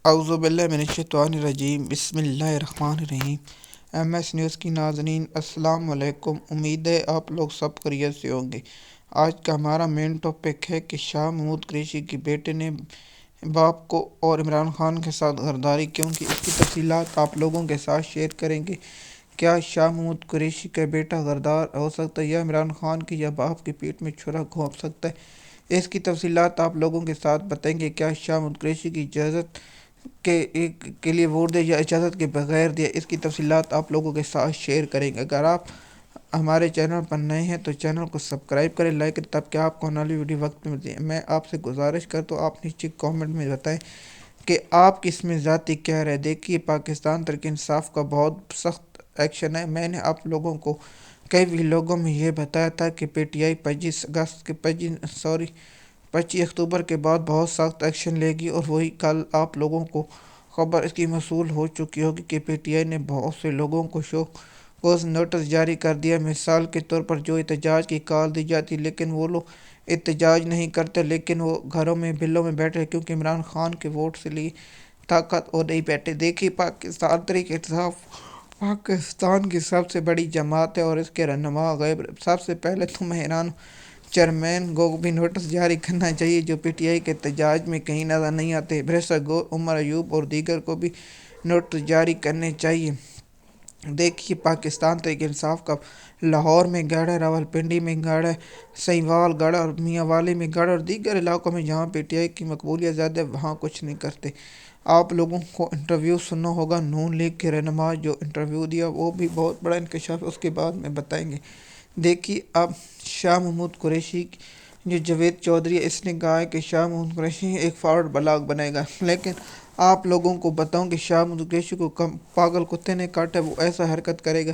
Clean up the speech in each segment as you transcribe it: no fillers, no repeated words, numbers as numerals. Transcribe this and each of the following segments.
اعوذ باللہ من الشیطان الرجیم، بسم اللہ الرحمن الرحیم۔ ایم ایس نیوز کی ناظرین السلام علیکم، امید ہے آپ لوگ سب خیریت سے ہوں گے۔ آج کا ہمارا مین ٹاپک ہے کہ شاہ محمود قریشی کے بیٹے نے باپ کو اور عمران خان کے ساتھ غداری کیوں کی، اس کی تفصیلات آپ لوگوں کے ساتھ شیئر کریں گے۔ کیا شاہ محمود قریشی کا بیٹا غدار ہو سکتا ہے یا عمران خان کی یا باپ کی پیٹھ میں چھرا گھونپ سکتا ہے؟ اس کی تفصیلات آپ لوگوں کے ساتھ بتائیں گے۔ کیا شاہ محمود قریشی کی اجازت کے لیے ووٹ دے یا اجازت کے بغیر دیا، اس کی تفصیلات آپ لوگوں کے ساتھ شیئر کریں گے۔ اگر آپ ہمارے چینل پر نئے ہیں تو چینل کو سبسکرائب کریں، لائک کریں، تب کہ آپ کو آنے والی ویڈیو وقت پہ ملتی ہے۔ میں آپ سے گزارش کرتا ہوں آپ نیچے کامنٹ میں بتائیں کہ آپ کی اس میں ذاتی کیا رائے۔ دیکھیے، پاکستان تحریک انصاف کا بہت سخت ایکشن ہے۔ میں نے آپ لوگوں کو کئی ویڈیوگوں میں یہ بتایا تھا کہ پی ٹی آئی 25 اکتوبر کے بعد بہت سخت ایکشن لے گی، اور وہی کل آپ لوگوں کو خبر اس کی موصول ہو چکی ہوگی کہ پی ٹی آئی نے بہت سے لوگوں کو شو کوز نوٹس جاری کر دیا۔ مثال کے طور پر جو احتجاج کی کال دی جاتی لیکن وہ لوگ احتجاج نہیں کرتے، لیکن وہ گھروں میں بلوں میں بیٹھے کیونکہ عمران خان کے ووٹ سے لی طاقت اور نہیں بیٹھے۔ دیکھیے، پاکستان تحریک انصاف پاکستان کی سب سے بڑی جماعت ہے اور اس کے رہنما غائب۔ سب سے پہلے تو میں حیران ہوں، چیئرمین کو بھی نوٹس جاری کرنا چاہیے جو پی ٹی آئی کے احتجاج میں کہیں نظر نہیں آتے۔ بریسر گور عمر ایوب اور دیگر کو بھی نوٹس جاری کرنے چاہیے۔ دیکھیے، پاکستان تحریک انصاف کا لاہور میں گڑھ ہے، راولپنڈی میں گڑھ ہے، سہیوال گڑھ اور میاں والی میں گڑھ اور دیگر علاقوں میں جہاں پی ٹی آئی کی مقبولیت زیادہ ہے وہاں کچھ نہیں کرتے۔ آپ لوگوں کو انٹرویو سننا ہوگا نون لیگ کے رہنما جو انٹرویو دیا، وہ بھی بہت بڑا انکشاف ہے، اس کے بعد میں بتائیں گے۔ دیکھیے، اب شاہ محمود قریشی جو جاوید چودھری ہے، اس نے کہا ہے کہ شاہ محمود قریشی ایک فارورڈ بلاگ بنائے گا، لیکن آپ لوگوں کو بتاؤں کہ شاہ محمود قریشی کو پاگل کتے نے کاٹا، وہ ایسا حرکت کرے گا۔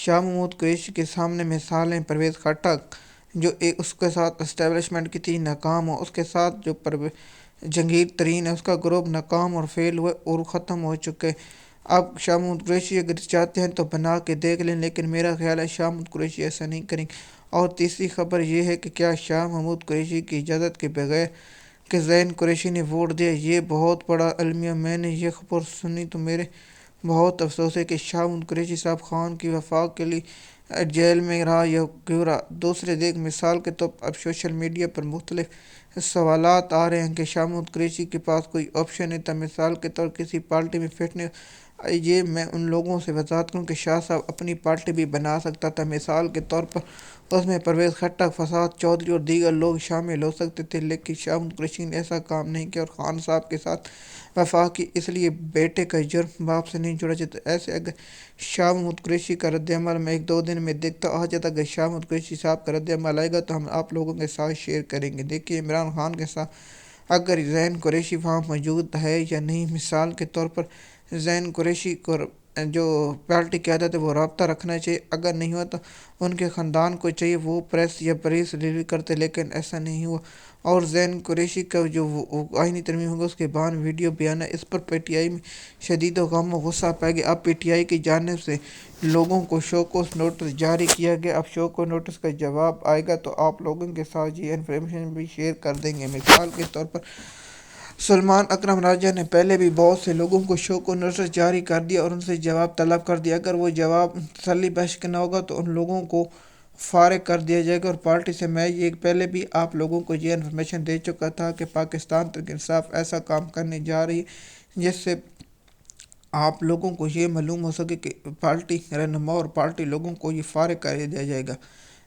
شاہ محمود قریشی کے سامنے مثالیں پرویز خٹک جو اس کے ساتھ اسٹیبلشمنٹ کی تھی ناکام ہو، اس کے ساتھ جو جہانگیر ترین ہے اس کا گروپ ناکام اور فیل ہوئے اور ختم ہو چکے۔ اب شاہ محمود قریشی اگر چاہتے ہیں تو بنا کے دیکھ لیں، لیکن میرا خیال ہے شاہ محمود قریشی ایسا نہیں کریں گے۔ اور تیسری خبر یہ ہے کہ کیا شاہ محمود قریشی کی اجازت کے بغیر کہ زین قریشی نے ووٹ دیا، یہ بہت بڑا المیہ۔ میں نے یہ خبر سنی تو میرے بہت افسوس ہے کہ شاہ محمود قریشی صاحب خان کی وفاق کے لیے جیل میں رہا یا کیوں رہا۔ دوسرے دیکھ، مثال کے طور پر اب سوشل میڈیا پر مختلف سوالات آ رہے ہیں کہ شاہ محمود قریشی کے پاس کوئی آپشن نہیں تھا، مثال کے طور پر کسی پارٹی میں فٹ نہیں۔ یہ میں ان لوگوں سے وضاحت کروں کہ شاہ صاحب اپنی پارٹی بھی بنا سکتا تھا، مثال کے طور پر اس میں پرویز خٹک، فساد چودھری اور دیگر لوگ شامل ہو سکتے تھے، لیکن شاہ محمود قریشی نے ایسا کام نہیں کیا اور خان صاحب کے ساتھ وفاق کی۔ اس لیے بیٹے کا جرم باپ سے نہیں جڑا جاتا۔ ایسے اگر شاہ محمود قریشی کا رد عمل میں ایک دو دن میں دیکھتا آ جاتا، اگر شاہ محمود قریشی صاحب کا رد عمل آئے گا تو ہم آپ لوگوں کے ساتھ شیئر کریں گے۔ دیکھیے، عمران خان کے ساتھ اگر زین قریشی وہاں موجود ہے یا نہیں، مثال کے طور پر زین قریشی کو جو پارٹی قیادت ہے وہ رابطہ رکھنا چاہیے، اگر نہیں ہوا تو ان کے خاندان کو چاہیے وہ پریس یا پریس ریلیز کرتے، لیکن ایسا نہیں ہوا۔ اور زین قریشی کا جو آئینی ترمیم ہوگا اس کے بعد ویڈیو بیان ہے، اس پر پی ٹی آئی میں شدید و غم و غصہ پائے گا۔ اب پی ٹی آئی کی جانب سے لوگوں کو شو کوز نوٹس جاری کیا گیا، اب شو کوز نوٹس کا جواب آئے گا تو آپ لوگوں کے ساتھ یہ انفارمیشن بھی شیئر کر دیں گے۔ مثال کے طور پر سلمان اکرم راجہ نے پہلے بھی بہت سے لوگوں کو شو کوز نوٹس جاری کر دیا اور ان سے جواب طلب کر دیا، اگر وہ جواب تسلی بخش نہ ہوگا تو ان لوگوں کو فارغ کر دیا جائے گا اور پارٹی سے۔ میں یہ پہلے بھی آپ لوگوں کو یہ انفارمیشن دے چکا تھا کہ پاکستان تحریک انصاف ایسا کام کرنے جا رہی ہے جس سے آپ لوگوں کو یہ معلوم ہو سکے کہ پارٹی رہنما اور پارٹی لوگوں کو یہ فارغ کر دیا جائے گا۔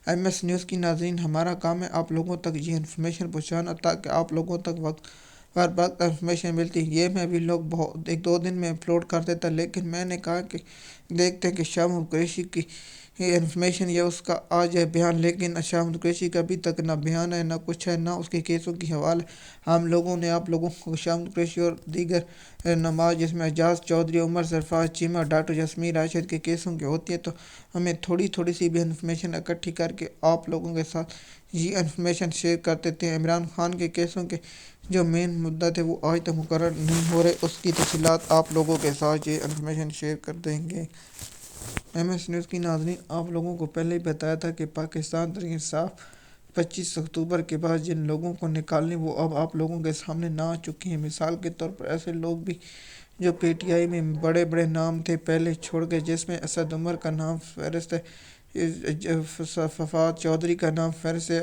ایم ایس نیوز کی ناظرین، ہمارا کام ہے آپ لوگوں تک یہ انفارمیشن پہنچانا تاکہ آپ لوگوں تک وقت پر وقت انفارمیشن ملتی۔ یہ میں بھی لوگ بہت ایک دو دن میں اپلوڈ کر دیتا، لیکن میں نے کہا کہ دیکھتے ہیں کہ شاہ محمود قریشی کی انفارمیشن یا اس کا آ جائے بیان، لیکن شاہ محمود قریشی کا ابھی تک نہ بیان ہے، نہ کچھ ہے، نہ اس کے کیسوں کی حوالہ۔ ہم لوگوں نے آپ لوگوں کو شاہ محمود قریشی اور دیگر رہنما جس میں اعجاز چودھری، عمر سرفراز چیمہ، ڈاکٹر جاسمین راشد کے کیسوں کی ہوتی ہے، تو ہمیں تھوڑی تھوڑی سی بھی انفارمیشن اکٹھی کر کے آپ لوگوں کے ساتھ یہ انفارمیشن شیئر کرتے تھے۔ عمران خان کے کیسوں کے جو مین مدعا تھے وہ آج تک مقرر نہیں ہو رہے، اس کی تفصیلات آپ لوگوں کے ساتھ یہ انفارمیشن شیئر کر دیں گے۔ ایم ایس نیوز کی ناظرین، آپ لوگوں کو پہلے ہی بتایا تھا کہ پاکستان تحریک انصاف 25 اکتوبر کے بعد جن لوگوں کو نکالنے وہ اب آپ لوگوں کے سامنے نہ آ چکے ہیں۔ مثال کے طور پر ایسے لوگ بھی جو پی ٹی آئی میں بڑے بڑے نام تھے پہلے چھوڑ گئے، جس میں اسد عمر کا نام فہرست ہے، فواد چودھری کا نام فہرست ہے،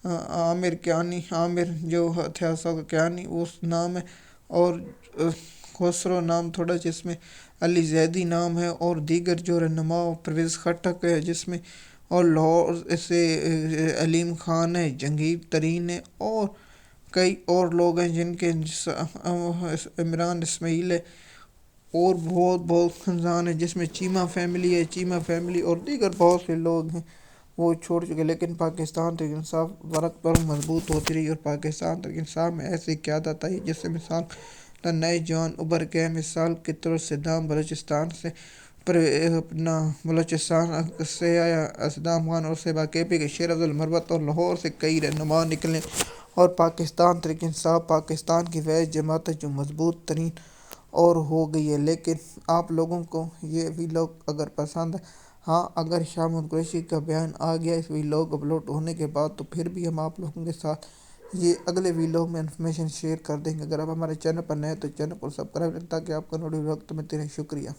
عامر جو تھا کیانی اس نام ہے، اور خسرو نام تھوڑا جس میں علی زیدی نام ہے، اور دیگر جو رہنما پرویز خٹک ہے جس میں، اور لاہور سے علیم خان ہے، جنگیر ترین ہے، اور کئی اور لوگ ہیں جن کے عمران اسماعیل ہے، اور بہت بہت خاندان ہے جس میں چیمہ فیملی اور دیگر بہت سے لوگ ہیں وہ چھوڑ چکے، لیکن پاکستان تحریک انصاف ورق پر مضبوط ہوتی رہی، اور پاکستان تحریک انصاف میں ایسی قیادت آئی جس سے مثال نئے جوان ابھر کے آئے۔ مثال کے طور صدام بلوچستان سے آیا صدام خان، اور سے کے پی کے شیر افضل مربت، اور لاہور سے کئی رہنما نکلے، اور پاکستان تحریک انصاف پاکستان کی وحید جماعت ہے جو مضبوط ترین اور ہو گئی ہے۔ لیکن آپ لوگوں کو یہ ویلاگ اگر پسند ہے، ہاں اگر شاہ محمود قریشی کا بیان آ گیا اس ویلاگ اپلوڈ ہونے کے بعد، تو پھر بھی ہم آپ لوگوں کے ساتھ یہ اگلے ویلاگ میں انفارمیشن شیئر کر دیں گے۔ اگر آپ ہمارے چینل پر نئے ہیں تو چینل کو سبسکرائب کریں تاکہ آپ کا نوٹیفیکیشن وقت ملتے رہے۔ شکریہ۔